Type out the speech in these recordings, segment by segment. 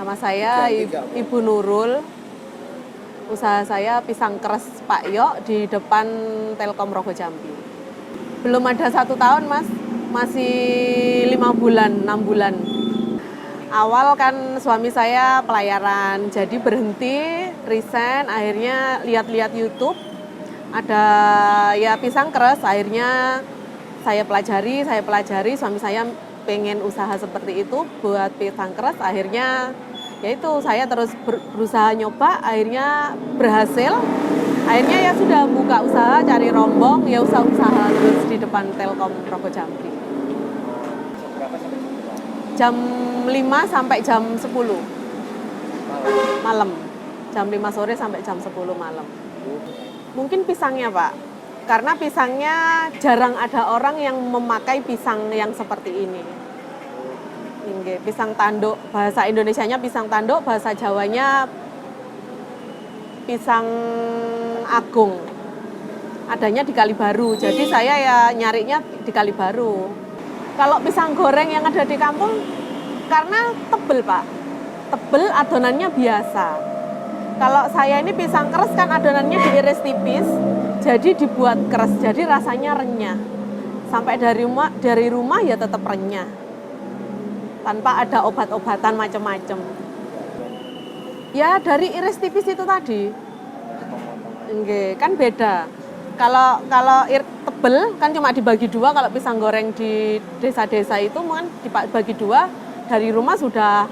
Nama saya Ibu Nurul. Usaha saya pisang keres Pak Yok di depan Telkom Rogo Jambi. Belum ada 1 tahun, Mas. Masih 5 bulan, 6 bulan. Awal kan suami saya pelayaran, jadi berhenti, resign, akhirnya lihat-lihat YouTube. Ada ya pisang keres, akhirnya saya pelajari, suami saya pengen usaha seperti itu buat pisang keres, akhirnya ya itu saya terus berusaha nyoba, akhirnya berhasil. Akhirnya ya sudah buka usaha, cari rombong, ya usaha terus di depan Telkom Rogo Jambi. Jam 5 sampai jam 10 malam. Jam 5 sore sampai jam 10 malam. Mungkin pisangnya, Pak. Karena pisangnya jarang ada orang yang memakai pisang yang seperti ini. Pisang tanduk, bahasa Indonesianya pisang tanduk, bahasa Jawanya pisang agung. Adanya di Kalibaru, jadi saya ya nyarinya di Kalibaru. Kalau pisang goreng yang ada di kampung, karena tebel, Pak. Tebel, adonannya biasa. Kalau saya ini pisang keres kan adonannya diiris tipis, jadi dibuat keres, jadi rasanya renyah. Sampai dari rumah ya tetap renyah. Tanpa ada obat-obatan macam-macam. Ya dari iris tipis itu tadi. Kan beda. Kalau tebel kan cuma dibagi 2, kalau pisang goreng di desa-desa itu kan dibagi 2, dari rumah sudah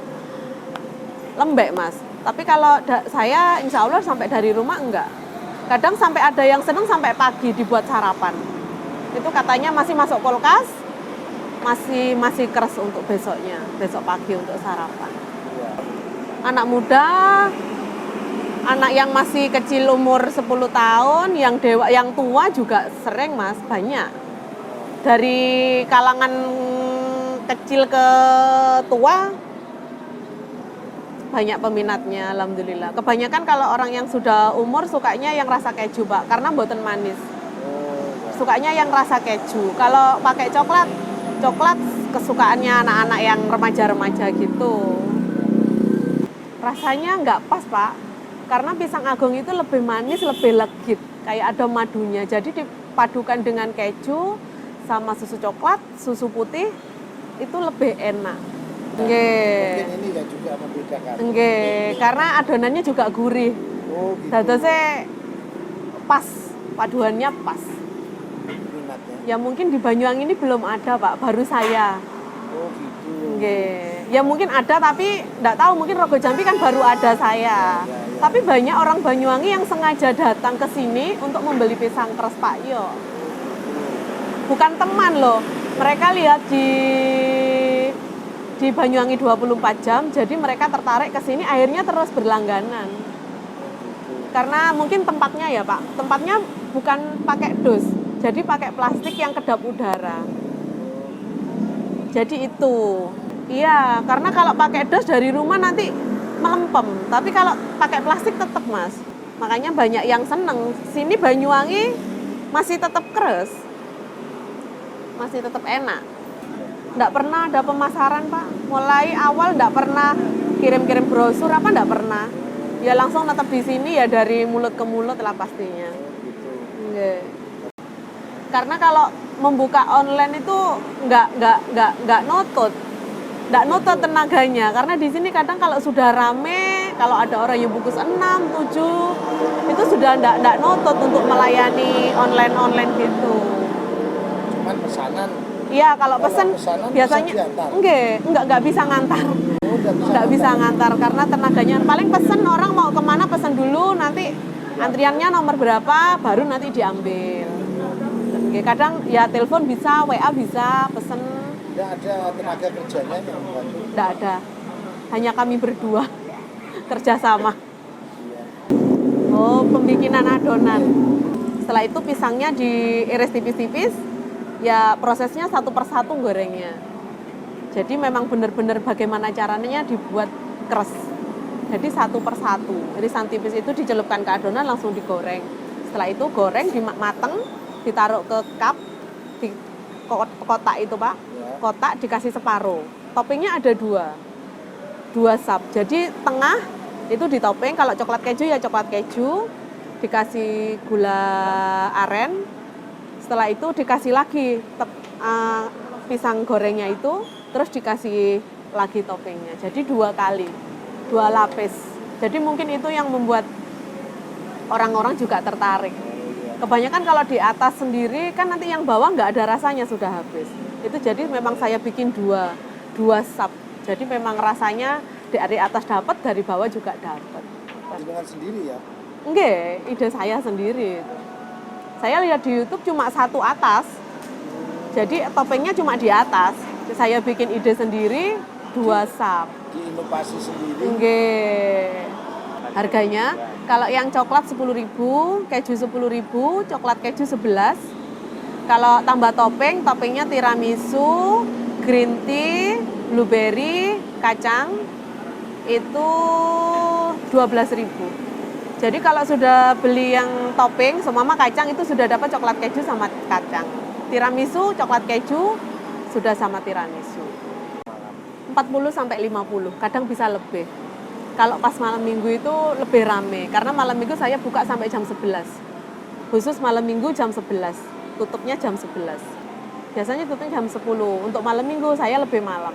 lembek, Mas. Tapi kalau saya insya Allah sampai dari rumah enggak. Kadang sampai ada yang seneng sampai pagi dibuat sarapan. Itu katanya masih masuk kulkas, masih keres untuk besoknya, besok pagi untuk sarapan. Anak muda, anak yang masih kecil umur 10 tahun, yang tua juga sering, Mas, banyak. Dari kalangan kecil ke tua banyak peminatnya, alhamdulillah. Kebanyakan kalau orang yang sudah umur sukanya yang rasa keju, Pak, karena mboten manis. Sukanya yang rasa keju. Kalau pakai coklat kesukaannya anak-anak yang remaja-remaja gitu. Rasanya nggak pas, Pak. Karena pisang agung itu lebih manis, lebih legit, kayak ada madunya. Jadi dipadukan dengan keju sama susu coklat, susu putih, itu lebih enak. Mungkin ini ya juga membedakan. Karena adonannya juga gurih. Oh, gitu. Dadosnya pas, paduannya pas. Minatnya. Ya mungkin di Banyuwangi ini belum ada, Pak, baru saya. Oh gitu. Ya mungkin ada, tapi enggak tahu, mungkin Rogo Jambi kan baru ada saya. Tapi banyak orang Banyuwangi yang sengaja datang ke sini untuk membeli pisang keres Pak Yok. Bukan teman loh, mereka lihat di Banyuwangi 24 jam, jadi mereka tertarik ke sini, akhirnya terus berlangganan. Karena mungkin tempatnya ya, Pak, tempatnya bukan pakai dus, jadi pakai plastik yang kedap udara. Jadi itu, iya, karena kalau pakai dos dari rumah nanti melempem, tapi kalau pakai plastik tetap, Mas. Makanya banyak yang seneng. Sini Banyuwangi masih tetap keres, masih tetap enak. Nggak pernah ada pemasaran, Pak. Mulai awal nggak pernah kirim-kirim brosur apa, nggak pernah. Ya langsung tetap di sini ya, dari mulut ke mulut lah pastinya. Karena kalau membuka online itu nggak nutut tenaganya. Karena di sini kadang kalau sudah rame, kalau ada orang yang bungkus 6, 7, itu sudah nggak nutut untuk melayani online gitu. Cuman pesanan. Iya, kalau pesan biasanya nggak bisa ngantar. Nggak bisa ngantar karena tenaganya. Paling pesan orang mau kemana pesan dulu, nanti antriannya nomor berapa, baru nanti diambil. Kadang ya telepon bisa, WA bisa, pesen. Nggak ada tenaga kerjanya yang membantu? Nggak ada, hanya kami berdua kerjasama. Oh, pembikinan adonan. Setelah itu pisangnya diiris tipis-tipis, ya prosesnya 1 per 1 gorengnya. Jadi memang benar-benar bagaimana caranya dibuat keres. Jadi 1 per 1. Irisan tipis itu dicelupkan ke adonan, langsung digoreng. Setelah itu goreng, mateng, ditaruh ke cup, di kotak itu, Pak. Kotak dikasih separuh. Toppingnya ada 2. 2 sap. Jadi tengah itu ditopeng, kalau coklat keju ya coklat keju, dikasih gula aren. Setelah itu dikasih lagi pisang gorengnya itu, terus dikasih lagi toppingnya. Jadi 2 kali, 2 lapis. Jadi mungkin itu yang membuat orang-orang juga tertarik. Kebanyakan kalau di atas sendiri kan nanti yang bawah nggak ada rasanya, sudah habis. Itu jadi memang saya bikin dua sap. Jadi memang rasanya dari atas dapat, dari bawah juga dapat. Dengan sendiri ya? Enggak, ide saya sendiri. Saya lihat di YouTube cuma satu atas. Jadi toppingnya cuma di atas. Saya bikin ide sendiri 2 sap. Diinovasi sendiri? Enggak. Harganya kalau yang coklat 10.000, keju 10.000, coklat keju 11. Kalau tambah toppingnya tiramisu, green tea, blueberry, kacang itu 12.000. Jadi kalau sudah beli yang topping semua kacang itu sudah dapat coklat keju sama kacang. Tiramisu, coklat keju sudah sama tiramisu. 40 sampai 50, kadang bisa lebih. Kalau pas malam minggu itu lebih rame, karena malam minggu saya buka sampai jam 11. Khusus malam minggu jam 11, tutupnya jam 11. Biasanya tutupnya jam 10, untuk malam minggu saya lebih malam.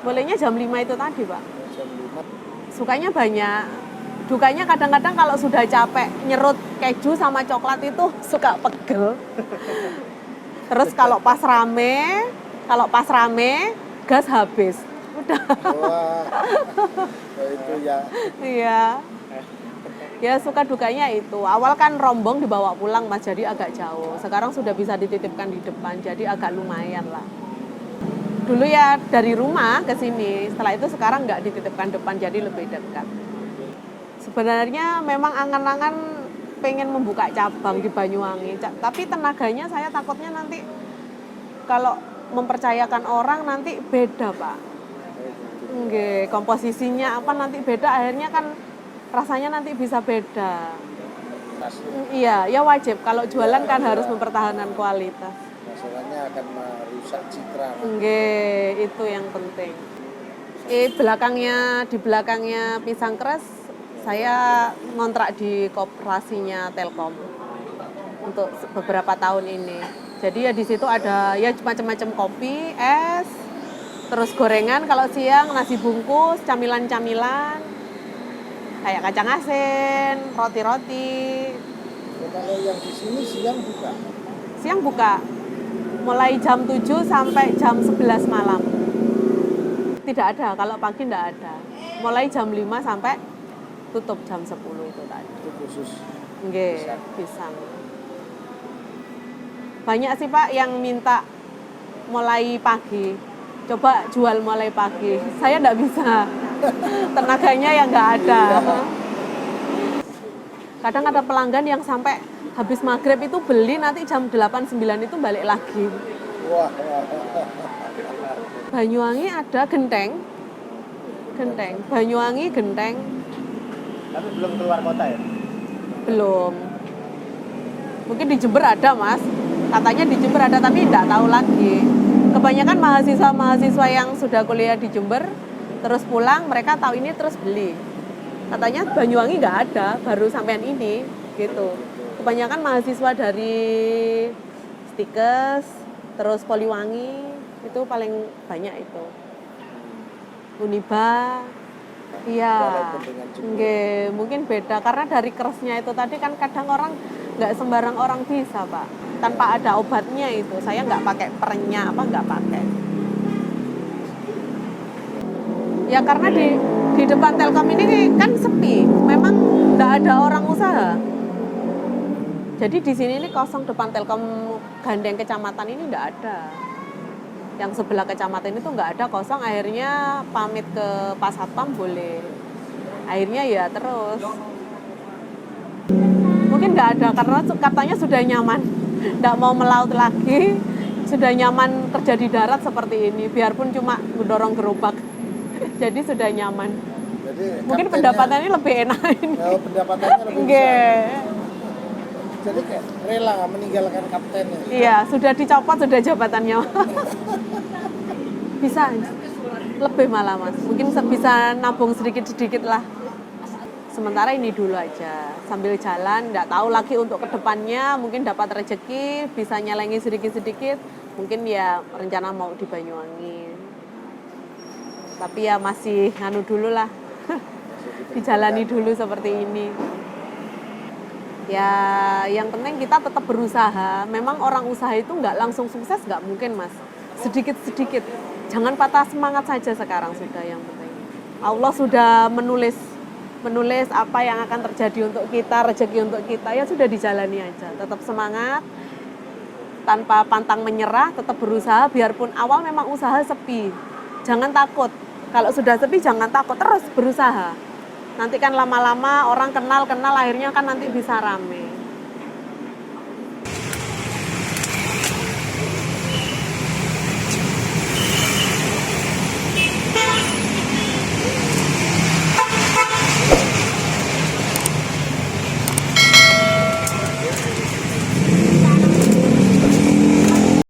Mulainya jam 5 itu tadi, Pak. Jam 5. Sukanya banyak, dukanya kadang-kadang kalau sudah capek nyerut keju sama coklat itu suka pegel. Terus kalau pas rame, gas habis. Udah. Wah, itu ya. Iya. Ya suka dukanya itu. Awal kan rombong dibawa pulang Mas, jadi agak jauh. Sekarang sudah bisa dititipkan di depan, jadi agak lumayan lah. Dulu ya dari rumah ke sini, setelah itu sekarang nggak dititipkan depan, jadi lebih dekat. Sebenarnya memang angan-angan pengen membuka cabang di Banyuwangi, tapi tenaganya saya takutnya nanti kalau mempercayakan orang nanti beda, Pak. Nggih, komposisinya apa nanti beda, akhirnya kan rasanya nanti bisa beda. Iya, ya wajib kalau jualan kan harus mempertahankan kualitas. Masalahnya akan merusak citra. Nggih, itu yang penting. Di belakangnya Pisang Keras saya ngontrak di koperasinya Telkom untuk beberapa tahun ini. Jadi ya di situ ada ya macam-macam kopi, es, terus gorengan kalau siang, nasi bungkus, camilan-camilan, kayak kacang asin, roti-roti. Kalau yang di sini siang buka? Siang buka, mulai jam 7 sampai jam 11 malam. Tidak ada, kalau pagi tidak ada. Mulai jam 5 sampai tutup jam 10 itu tadi. Itu khusus? Nggih, pisang. Banyak sih Pak yang minta mulai pagi. Coba jual mulai pagi. Saya enggak bisa. Tenaganya yang enggak ada. Kadang ada pelanggan yang sampai habis maghrib itu beli, nanti jam 8-9 itu balik lagi. Wah. Banyuwangi ada genteng. Banyuwangi genteng. Tapi belum keluar kota ya? Belum. Mungkin di Jember ada, Mas. Katanya di Jember ada, tapi enggak tahu lagi. Kebanyakan mahasiswa-mahasiswa yang sudah kuliah di Jember, terus pulang, mereka tahu ini terus beli. Katanya Banyuwangi nggak ada, baru sampean ini, gitu. Kebanyakan mahasiswa dari Stikes, terus Poliwangi, itu paling banyak itu. Uniba, iya. Nggih, mungkin beda, karena dari keresnya itu tadi kan kadang orang nggak sembarang orang bisa, Pak. Tanpa ada obatnya itu, saya nggak pakai perennya, nggak pakai. Ya karena di depan Telkom ini kan sepi, memang nggak ada orang usaha. Jadi di sini ini kosong, depan Telkom Gandeng Kecamatan ini nggak ada. Yang sebelah kecamatan itu nggak ada, kosong. Akhirnya pamit ke Pak Satpam boleh. Akhirnya ya terus. Mungkin nggak ada karena katanya sudah nyaman, nggak mau melaut lagi, sudah nyaman kerja di darat seperti ini. Biarpun cuma mendorong gerobak. Jadi sudah nyaman. Jadi mungkin pendapatannya lebih enak ini. Oh, pendapatannya lebih besar. Jadi kayak rela meninggalkan kaptennya. Iya, sudah dicopot sudah jabatannya. Bisa. Lebih malah Mas, mungkin bisa nabung sedikit-sedikit lah. Sementara ini dulu aja, sambil jalan, nggak tahu lagi untuk kedepannya mungkin dapat rezeki, bisa nyelengi sedikit-sedikit, mungkin ya rencana mau di Banyuwangi. Tapi ya masih nganu dulu lah, dijalani dulu seperti ini. Ya yang penting kita tetap berusaha, memang orang usaha itu nggak langsung sukses, nggak mungkin Mas. Sedikit-sedikit, jangan patah semangat saja sekarang sudah yang penting. Allah sudah menulis apa yang akan terjadi untuk kita, rezeki untuk kita, ya sudah dijalani aja. Tetap semangat, tanpa pantang menyerah, tetap berusaha, biarpun awal memang usaha sepi. Jangan takut, kalau sudah sepi jangan takut, terus berusaha. Nanti kan lama-lama orang kenal, akhirnya kan nanti bisa rame.